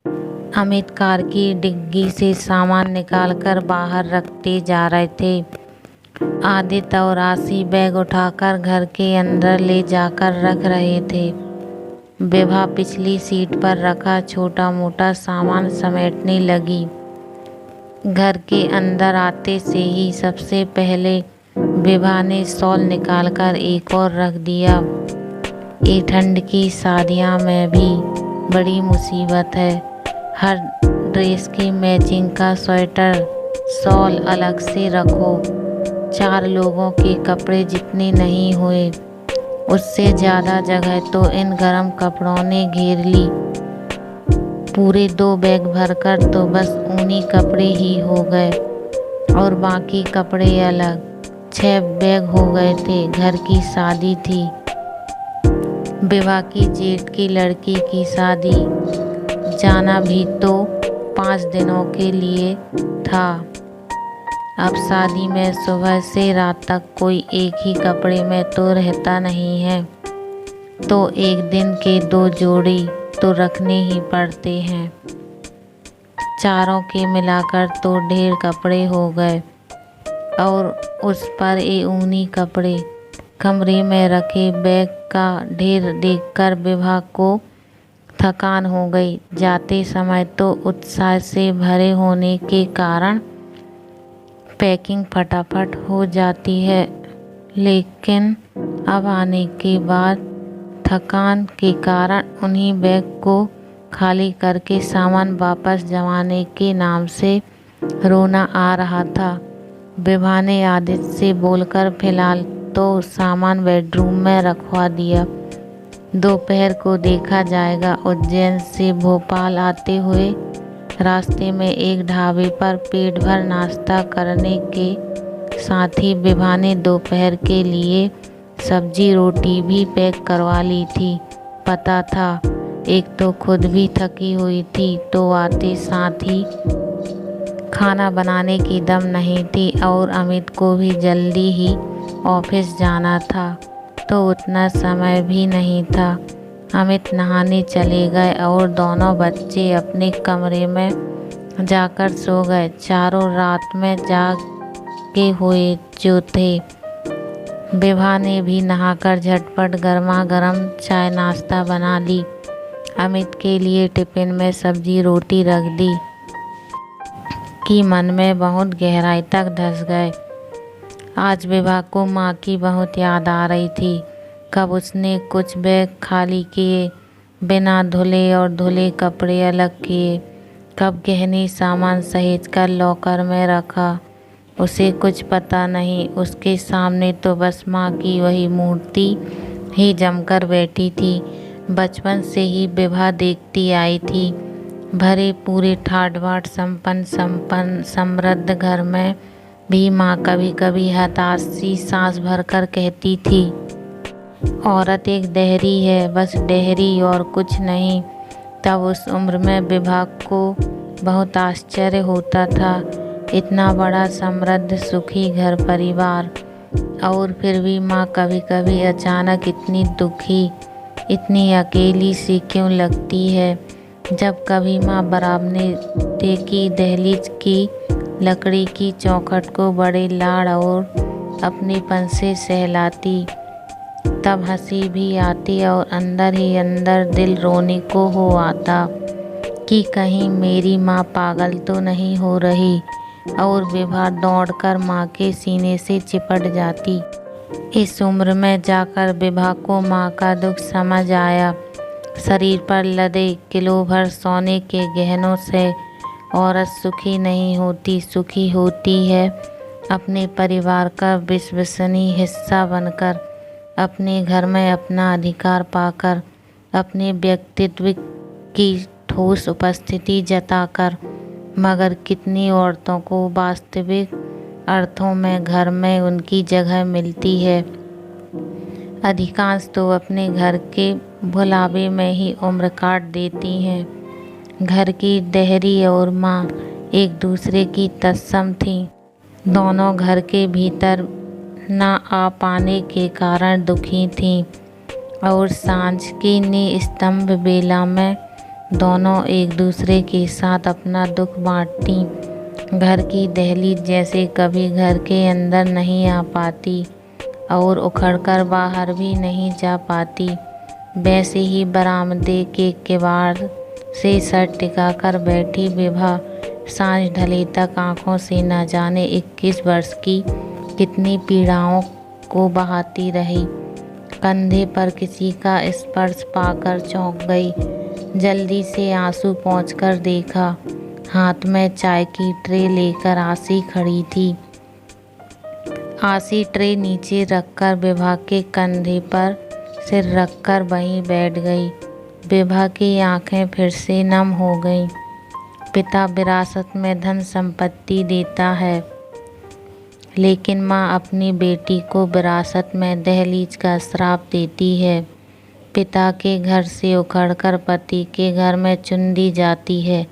Amit car की डिग्गी से सामान निकालकर बाहर रखते जा रहे थे। आदित्य और आशी बैग उठाकर घर के अंदर ले जाकर रख रहे थे। विभा पिछली सीट पर रखा छोटा मोटा सामान समेटने लगी। घर के अंदर आते से ही सबसे पहले विभा ने शॉल निकालकर एक और रख दिया। ये ठंड की शादियाँ में भी बड़ी मुसीबत है। हर ड्रेस की मैचिंग का स्वेटर शॉल अलग से रखो। 4 लोगों के कपड़े जितने नहीं हुए उससे ज़्यादा जगह तो इन गरम कपड़ों ने घेर ली। पूरे 2 बैग भरकर तो बस ऊनी कपड़े ही हो गए और बाकी कपड़े अलग। 6 बैग हो गए थे। घर की शादी थी। विभा की जेठ की लड़की की शादी। जाना भी तो 5 दिनों के लिए था। अब शादी में सुबह से रात तक कोई एक ही कपड़े में तो रहता नहीं है, तो एक दिन के 2 जोड़ी तो रखने ही पड़ते हैं। चारों के मिलाकर तो ढेर कपड़े हो गए और उस पर ये ऊनी कपड़े। कमरे में रखे बैग का ढेर देखकर विभा को थकान हो गई। जाते समय तो उत्साह से भरे होने के कारण पैकिंग फटाफट हो जाती है, लेकिन अब आने के बाद थकान के कारण उन्हीं बैग को खाली करके सामान वापस जमाने के नाम से रोना आ रहा था। विभा ने आदित्य से बोलकर फिलहाल तो सामान बेडरूम में रखवा दिया। दोपहर को देखा जाएगा। उज्जैन से भोपाल आते हुए रास्ते में एक ढाबे पर पेट भर नाश्ता करने के साथ ही विभा ने दोपहर के लिए सब्जी रोटी भी पैक करवा ली थी। पता था एक तो खुद भी थकी हुई थी, तो आते साथ ही खाना बनाने की दम नहीं थी और अमित को भी जल्दी ही ऑफिस जाना था, तो उतना समय भी नहीं था। अमित नहाने चले गए और दोनों बच्चे अपने कमरे में जाकर सो गए। चारों रात में जागे हुए जो थे। विभा ने भी नहाकर झटपट गर्मा गर्म चाय नाश्ता बना ली। अमित के लिए टिफिन में सब्जी रोटी रख दी कि मन में बहुत गहराई तक धंस गए। आज विभा को माँ की बहुत याद आ रही थी। कब उसने कुछ बैग खाली किए, बिना धुले और धुले कपड़े अलग किए, कब गहने सामान सहेज कर लॉकर में रखा, उसे कुछ पता नहीं। उसके सामने तो बस माँ की वही मूर्ति ही जमकर बैठी थी। बचपन से ही विभा देखती आई थी। भरे पूरे ठाट बाट संपन्न समृद्ध घर में भी माँ कभी कभी हताश सी सांस भरकर कहती थी, औरत एक डेहरी है, बस डेहरी और कुछ नहीं। तब उस उम्र में विभा को बहुत आश्चर्य होता था। इतना बड़ा समृद्ध सुखी घर परिवार, और फिर भी माँ कभी कभी अचानक इतनी दुखी, इतनी अकेली सी क्यों लगती है। जब कभी माँ बरामदे की दहलीज की लकड़ी की चौखट को बड़े लाड़ और अपनेपन से सहलाती, तब हंसी भी आती और अंदर ही अंदर दिल रोने को हो आता कि कहीं मेरी माँ पागल तो नहीं हो रही। और विभा दौड़कर माँ के सीने से चिपट जाती। इस उम्र में जाकर विभा को माँ का दुख समझ आया। शरीर पर लदे किलो भर सोने के गहनों से औरत सुखी नहीं होती। सुखी होती है अपने परिवार का विश्वसनीय हिस्सा बनकर, अपने घर में अपना अधिकार पाकर, अपने व्यक्तित्व की ठोस उपस्थिति जताकर। मगर कितनी औरतों को वास्तविक अर्थों में घर में उनकी जगह मिलती है। अधिकांश तो अपने घर के भुलावे में ही उम्र काट देती हैं। घर की डेहरी और माँ एक दूसरे की तत्सम थी। दोनों घर के भीतर ना आ पाने के कारण दुखी थीं और सांझ की निस्तंभ बेला में दोनों एक दूसरे के साथ अपना दुख बांटती। घर की दहलीज जैसे कभी घर के अंदर नहीं आ पाती और उखड़कर बाहर भी नहीं जा पाती, वैसे ही बरामदे के किवाड़ से सर टिकाकर बैठी विभा सांझ ढले तक आंखों से न जाने 21 वर्ष की कितनी पीड़ाओं को बहाती रही। कंधे पर किसी का स्पर्श पाकर चौंक गई। जल्दी से आंसू पोंछकर देखा, हाथ में चाय की ट्रे लेकर आसी खड़ी थी। आसी ट्रे नीचे रखकर विभा के कंधे पर सिर रखकर वहीं बैठ गई। विभा की आंखें फिर से नम हो गईं। पिता विरासत में धन संपत्ति देता है, लेकिन माँ अपनी बेटी को विरासत में दहलीज का श्राप देती है। पिता के घर से उखड़कर पति के घर में चुन दी जाती है।